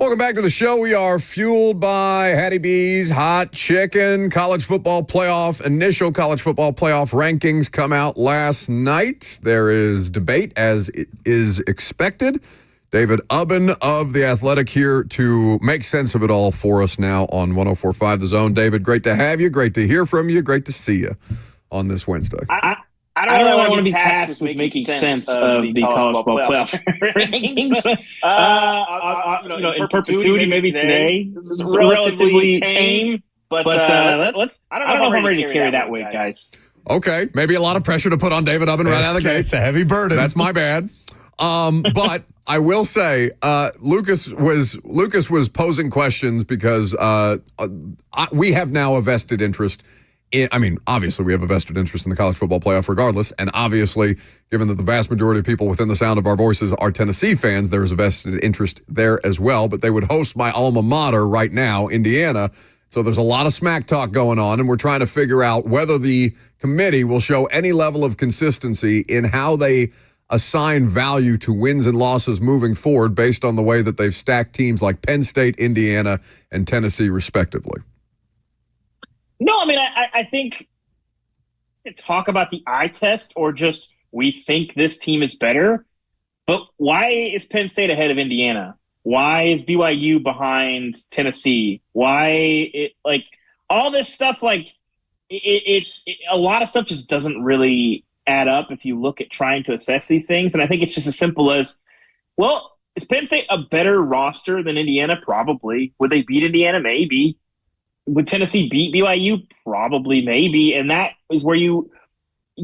Welcome back to the show. We are fueled by Hattie B's Hot Chicken. Initial college football playoff rankings come out last night. There is debate, as it is expected. David Ubben of The Athletic here to make sense of it all for us now on 104.5 The Zone. David, great to have you. Great to hear from you. Great to see you on this Wednesday. I don't really want to be tasked with making sense of the college football playoff rankings. In perpetuity, maybe today. This is relatively tame, but I don't know if I'm ready to carry that weight, guys. Okay, maybe a lot of pressure to put on David Ubben right out of the gate. It's a heavy burden. That's my bad. But I will say, Lucas was posing questions because we have now a vested interest. Obviously, we have a vested interest in the college football playoff regardless. And obviously, given that the vast majority of people within the sound of our voices are Tennessee fans, there is a vested interest there as well. But they would host my alma mater right now, Indiana. So there's a lot of smack talk going on, and we're trying to figure out whether the committee will show any level of consistency in how they assign value to wins and losses moving forward based on the way that they've stacked teams like Penn State, Indiana, and Tennessee, respectively. No, I think talk about the eye test or just we think this team is better. But why is Penn State ahead of Indiana? Why is BYU behind Tennessee? All this stuff, a lot of stuff just doesn't really add up if you look at trying to assess these things. And I think it's just as simple as, well, is Penn State a better roster than Indiana? Probably. Would they beat Indiana? Maybe. Would Tennessee beat BYU? Probably, maybe. And that is where you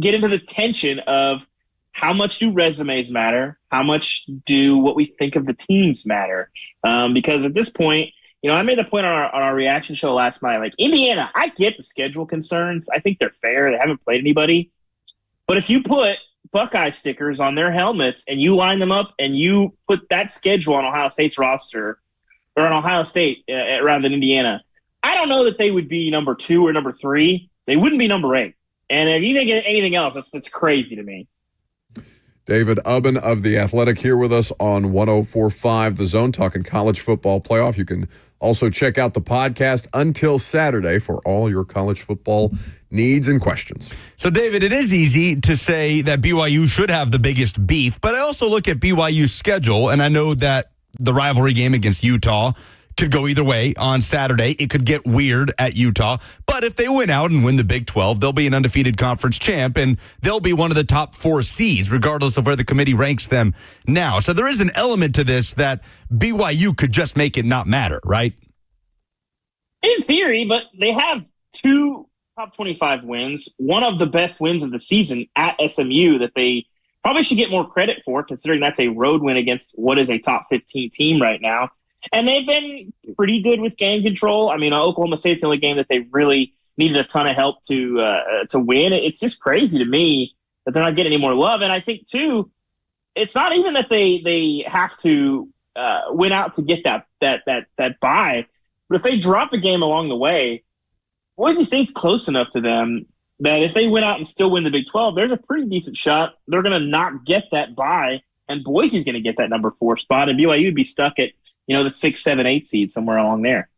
get into the tension of how much do resumes matter? How much do what we think of the teams matter? Because at this point, I made the point on our reaction show last night, Indiana, I get the schedule concerns. I think they're fair. They haven't played anybody. But if you put Buckeye stickers on their helmets and you line them up and you put that schedule on Ohio State's roster or on Ohio State rather than Indiana, I don't know that they would be number 2 or number 3. They wouldn't be number 8. And if you think anything else, that's crazy to me. David Ubben of The Athletic here with us on 104.5 The Zone, talking college football playoff. You can also check out the podcast until Saturday for all your college football needs and questions. So, David, it is easy to say that BYU should have the biggest beef, but I also look at BYU's schedule, and I know that the rivalry game against Utah could go either way on Saturday. It could get weird at Utah. But if they win out and win the Big 12, they'll be an undefeated conference champ, and they'll be one of the top 4 seeds, regardless of where the committee ranks them now. So there is an element to this that BYU could just make it not matter, right? In theory, but they have 2 top 25 wins, one of the best wins of the season at SMU that they probably should get more credit for, considering that's a road win against what is a top 15 team right now. And they've been pretty good with game control. Oklahoma State's the only game that they really needed a ton of help to win. It's just crazy to me that they're not getting any more love. And I think, too, it's not even that they have to win out to get that bye. But if they drop a game along the way, Boise State's close enough to them that if they win out and still win the Big 12, there's a pretty decent shot they're going to not get that bye, and Boise's going to get that number 4 spot, and BYU would be stuck at the 6, 7, 8 seed somewhere along there.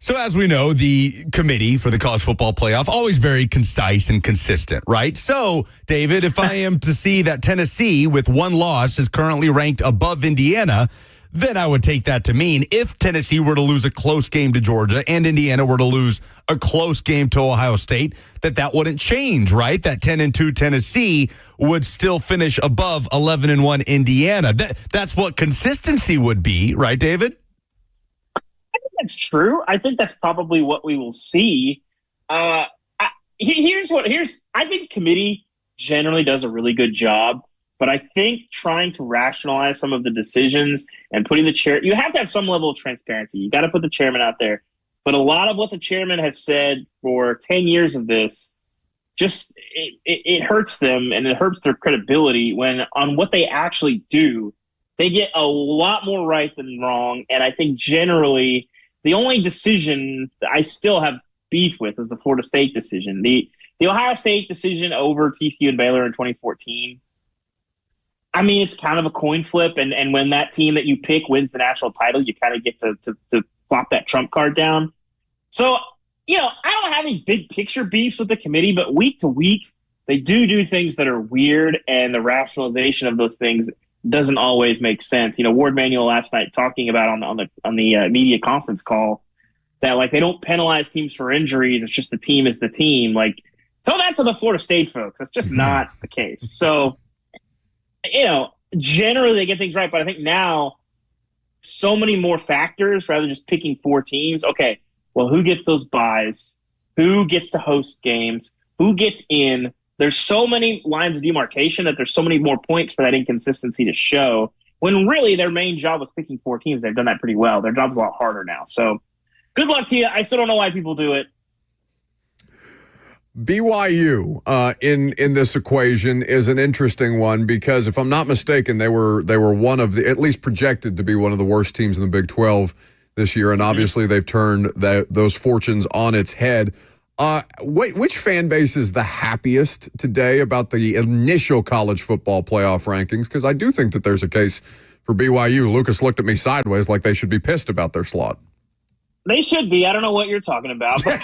So as we know, the committee for the college football playoff, always very concise and consistent, right? So, David, if I am to see that Tennessee with 1 loss is currently ranked above Indiana, then I would take that to mean if Tennessee were to lose a close game to Georgia and Indiana were to lose a close game to Ohio State, that wouldn't change, right? That 10-2 Tennessee would still finish above 11-1 Indiana. That's what consistency would be, right, David? I think that's true. I think that's probably what we will see. I think committee generally does a really good job. But I think trying to rationalize some of the decisions and putting the chair, you have to have some level of transparency. You got to put the chairman out there. But a lot of what the chairman has said for 10 years of this, just it hurts them and it hurts their credibility when on what they actually do, they get a lot more right than wrong. And I think generally the only decision that I still have beef with is the Florida State decision. The Ohio State decision over TCU and Baylor in 2014. I mean, it's kind of a coin flip, and when that team that you pick wins the national title, you kind of get to flop that trump card down. So, I don't have any big picture beefs with the committee, but week to week, they do things that are weird, and the rationalization of those things doesn't always make sense. Ward Manuel last night talking about on the media conference call that like they don't penalize teams for injuries. It's just the team is the team. Like, tell that to the Florida State folks. That's just not the case. So, generally they get things right, but I think now so many more factors rather than just picking 4 teams. Okay, well, who gets those buys? Who gets to host games? Who gets in? There's so many lines of demarcation that there's so many more points for that inconsistency to show, when really their main job was picking 4 teams. They've done that pretty well. Their job's a lot harder now. So good luck to you. I still don't know why people do it. BYU in this equation is an interesting one because if I'm not mistaken, they were one of the, at least projected to be one of the worst teams in the Big 12 this year, and obviously they've turned those fortunes on its head. Which fan base is the happiest today about the initial college football playoff rankings? Because I do think that there's a case for BYU. Lucas looked at me sideways like they should be pissed about their slot. They should be. I don't know what you're talking about. But,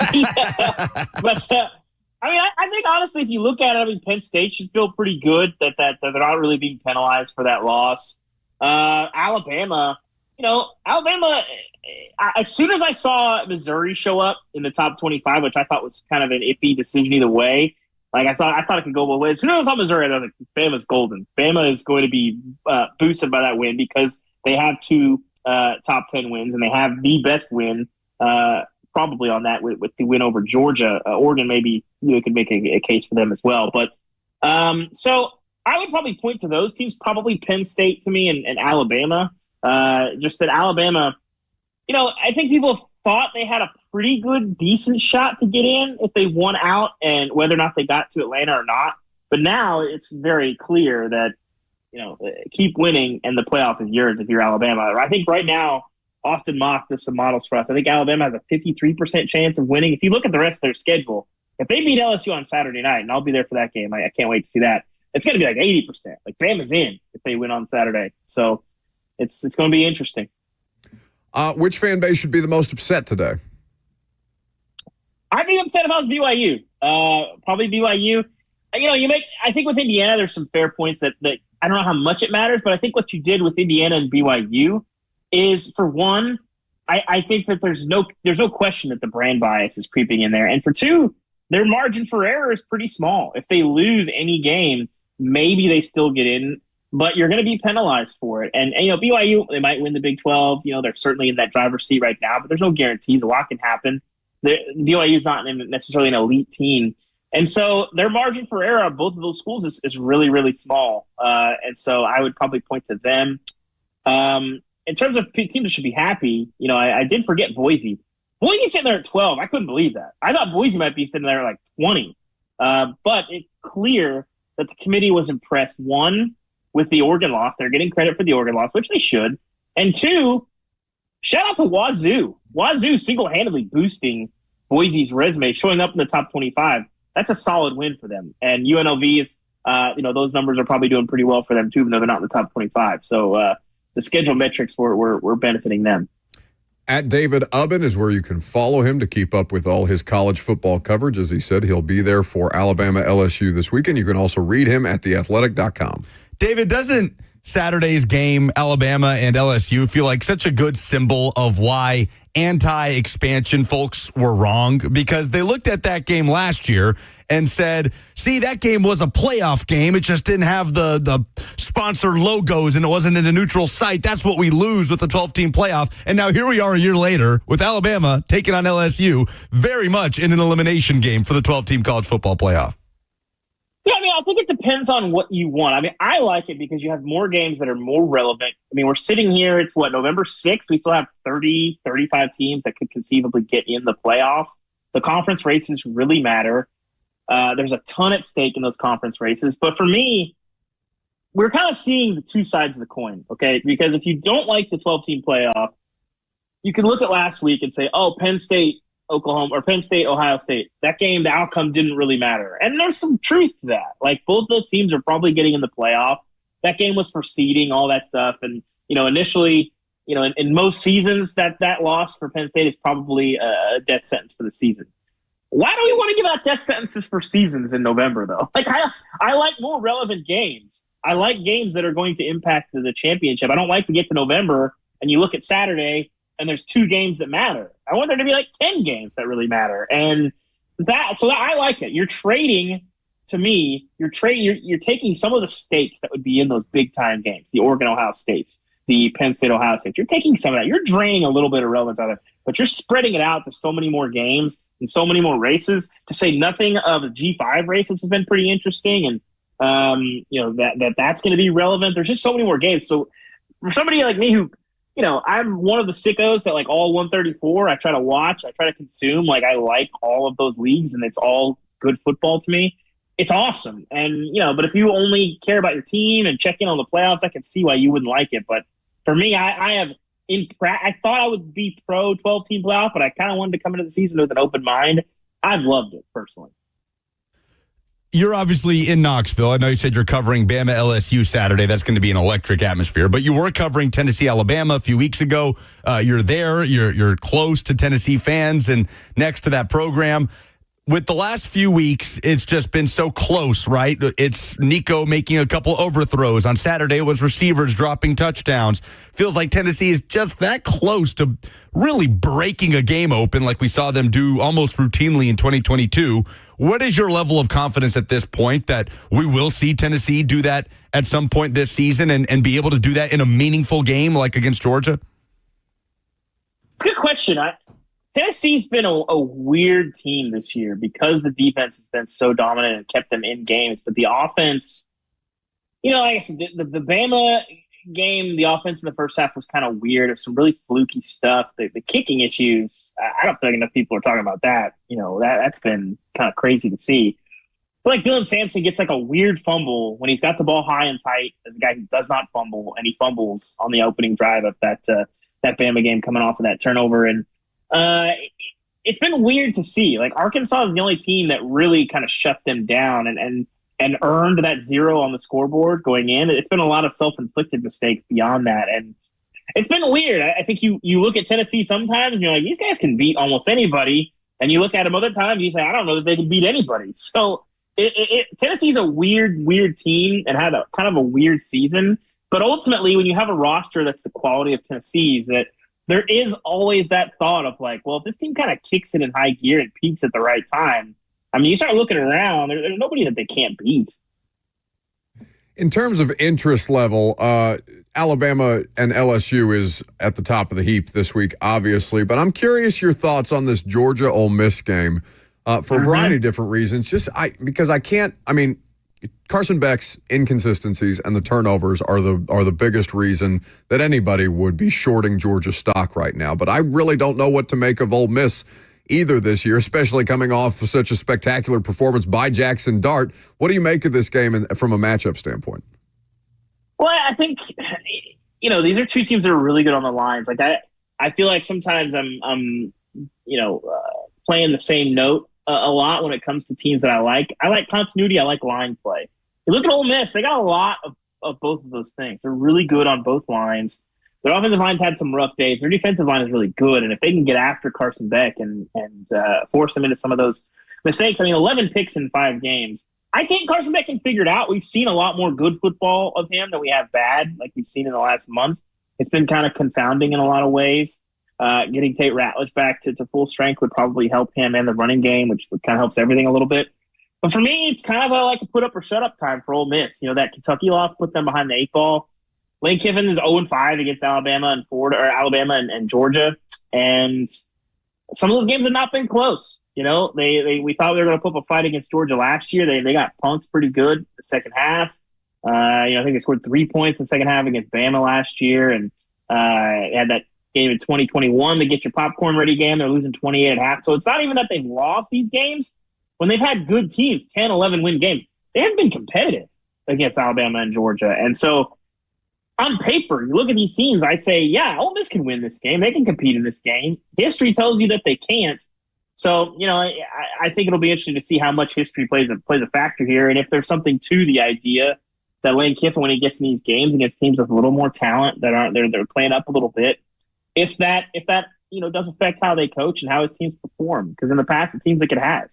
I think honestly, if you look at it, Penn State should feel pretty good that they're not really being penalized for that loss. Alabama, as soon as I saw Missouri show up in the top 25, which I thought was kind of an iffy decision either way, like I thought it could go both ways. As soon as I saw Missouri, I was like, Bama's golden. Bama is going to be boosted by that win because they have 2 top 10 wins, and they have the best win probably on that with the win over Georgia. Oregon maybe could make a case for them as well. But so I would probably point to those teams, probably Penn State to me and Alabama. Just that Alabama, I think people thought they had a pretty good, decent shot to get in if they won out, and whether or not they got to Atlanta or not. But now it's very clear that, keep winning and the playoff is yours if you're Alabama. I think right now, Austin Mock does some models for us. I think Alabama has a 53% chance of winning. If you look at the rest of their schedule, if they beat LSU on Saturday night, and I'll be there for that game, I can't wait to see that. It's going to be like 80%. Like Bama's in if they win on Saturday. So it's going to be interesting. Which fan base should be the most upset today? I'd be upset if I was BYU. Probably BYU. I think with Indiana, there's some fair points that I don't know how much it matters, but I think what you did with Indiana and BYU is, for one, I think that there's no question that the brand bias is creeping in there. And for two, their margin for error is pretty small. If they lose any game, maybe they still get in, but you're going to be penalized for it. And BYU, they might win the Big 12. They're certainly in that driver's seat right now, but there's no guarantees. A lot can happen. BYU is not necessarily an elite team. And so their margin for error of both of those schools is really, really small. And so I would probably point to them. In terms of teams that should be happy, I did forget Boise. Boise's sitting there at 12. I couldn't believe that. I thought Boise might be sitting there at like 20. But it's clear that the committee was impressed, one, with the Oregon loss. They're getting credit for the Oregon loss, which they should. And two, shout out to Wazoo. Wazoo single-handedly boosting Boise's resume, showing up in the top 25. That's a solid win for them. And UNLV is, those numbers are probably doing pretty well for them too, even though they're not in the top 25. So the schedule metrics were benefiting them. At David Ubben is where you can follow him to keep up with all his college football coverage. As he said, he'll be there for Alabama LSU this weekend. You can also read him at theathletic.com. David, doesn't Saturday's game, Alabama and LSU, feel like such a good symbol of why anti-expansion folks were wrong? Because they looked at that game last year and said, see, that game was a playoff game. It just didn't have the sponsor logos and it wasn't in a neutral site. That's what we lose with the 12-team playoff. And now here we are a year later with Alabama taking on LSU, very much in an elimination game for the 12-team college football playoff. Yeah, I think it depends on what you want. I like it because you have more games that are more relevant. We're sitting here, it's November 6th. We still have 30, 35 teams that could conceivably get in the playoff. The conference races really matter. There's a ton at stake in those conference races. But for me, we're kind of seeing the two sides of the coin, okay? Because if you don't like the 12-team playoff, you can look at last week and say, oh, Penn State, Oklahoma, or Penn State, Ohio State. That game, the outcome didn't really matter. And there's some truth to that. Like, both those teams are probably getting in the playoff. that game was for seeding, all that stuff. And, initially, in most seasons, that loss for Penn State is probably a death sentence for the season. Why do we want to give out death sentences for seasons in November, though? Like, I like more relevant games. I like games that are going to impact the championship. I don't like to get to November and you look at Saturday and there's 2 games that matter. I want there to be like 10 games that really matter. And so I like it. You're trading, to me, you're taking some of the stakes that would be in those big time games, the Oregon, Ohio States, the Penn State, Ohio State. You're taking some of that. You're draining a little bit of relevance out of it, but you're spreading it out to so many more games and so many more races, to say nothing of the G5 race, which has been pretty interesting. And, that's going to be relevant. There's just so many more games. So for somebody like me who, I'm one of the sickos that like all 134, I try to watch, I try to consume. Like, I like all of those leagues and it's all good football to me. It's awesome. And, but if you only care about your team and check in on the playoffs, I can see why you wouldn't like it. But for me, I thought I would be pro 12-team playoff, but I kind of wanted to come into the season with an open mind. I've loved it personally. You're obviously in Knoxville. I know you said you're covering Bama LSU Saturday. That's going to be an electric atmosphere. But you were covering Tennessee Alabama a few weeks ago. You're there. You're close to Tennessee fans and next to that program. With the last few weeks, it's just been so close, right? It's Nico making a couple overthrows. On Saturday, it was receivers dropping touchdowns. Feels like Tennessee is just that close to really breaking a game open like we saw them do almost routinely in 2022. What is your level of confidence at this point that we will see Tennessee do that at some point this season and be able to do that in a meaningful game like against Georgia? Good question. Tennessee's been a weird team this year because the defense has been so dominant and kept them in games. But the offense, like I said, the Bama game, the offense in the first half was kind of weird. There's some really fluky stuff. The kicking issues, I don't think enough people are talking about that. That's been kind of crazy to see. But like Dylan Sampson gets like a weird fumble when he's got the ball high and tight as a guy who does not fumble, and he fumbles on the opening drive of that Bama game coming off of that turnover. And it's been weird to see. Like, Arkansas is the only team that really kind of shut them down and earned that 0 on the scoreboard going in. It's been a lot of self-inflicted mistakes beyond that. And it's been weird. I think you look at Tennessee sometimes and you're like, these guys can beat almost anybody. And you look at them other times, you say, I don't know that they can beat anybody. So Tennessee's a weird team and had a kind of a weird season. But ultimately, when you have a roster that's the quality of Tennessee's, that there is always that thought of like, well, if this team kind of kicks it in high gear and peaks at the right time, I mean, you start looking around, there's nobody that they can't beat. In terms of interest level, Alabama and LSU is at the top of the heap this week, obviously. But I'm curious your thoughts on this Georgia-Ole Miss game for a variety of different reasons. Because Carson Beck's inconsistencies and the turnovers are the biggest reason that anybody would be shorting Georgia stock right now. But I really don't know what to make of Ole Miss either this year, especially coming off of such a spectacular performance by Jackson Dart. What do you make of this game from a matchup standpoint? Well, I think, these are two teams that are really good on the lines. Like, I feel like sometimes I'm playing the same note a lot when it comes to teams that I like. I like continuity. I like line play. You look at Ole Miss, they got a lot of both of those things. They're really good on both lines. Their offensive line's had some rough days. Their defensive line is really good. And if they can get after Carson Beck and force him into some of those mistakes, 11 picks in 5 games. I think Carson Beck can figure it out. We've seen a lot more good football of him than we have bad, like we've seen in the last month. It's been kind of confounding in a lot of ways. Getting Tate Ratledge back to full strength would probably help him and the running game, which kind of helps everything a little bit. But for me, it's kind of like a put up or shut up time for Ole Miss. That Kentucky loss put them behind the 8 ball. Lane Kiffin is 0-5 against Alabama and Alabama and Georgia, and some of those games have not been close. We thought they were going to put up a fight against Georgia last year. They got punked pretty good the second half. I think they scored 3 points in the second half against Bama last year, and they had that game in 2021, the get your popcorn ready game. They're losing 28 at half. So it's not even that they've lost these games. When they've had good teams, 10, 11 win games, they haven't been competitive against Alabama and Georgia. And so on paper, you look at these teams, I say, yeah, Ole Miss can win this game. They can compete in this game. History tells you that they can't. So, I think it'll be interesting to see how much history plays a factor here. And if there's something to the idea that Lane Kiffin, when he gets in these games against teams with a little more talent that aren't they're playing up a little bit, if that does affect how they coach and how his teams perform, because in the past it seems like it has.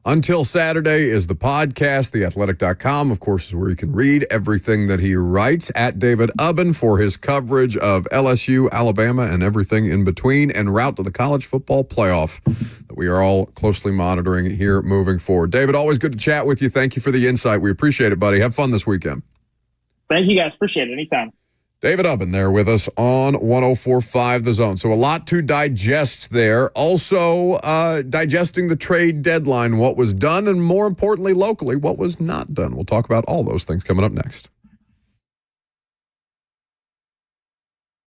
Until Saturday is the podcast. TheAthletic.com, of course, is where you can read everything that he writes. At David Ubben for his coverage of LSU, Alabama, and everything in between, en route to the college football playoff that we are all closely monitoring here moving forward. David, always good to chat with you. Thank you for the insight. We appreciate it, buddy. Have fun this weekend. Thank you, guys. Appreciate it. Anytime. David Ubben there with us on 104.5 The Zone. So a lot to digest there. Also, digesting the trade deadline, what was done, and more importantly, locally, what was not done. We'll talk about all those things coming up next.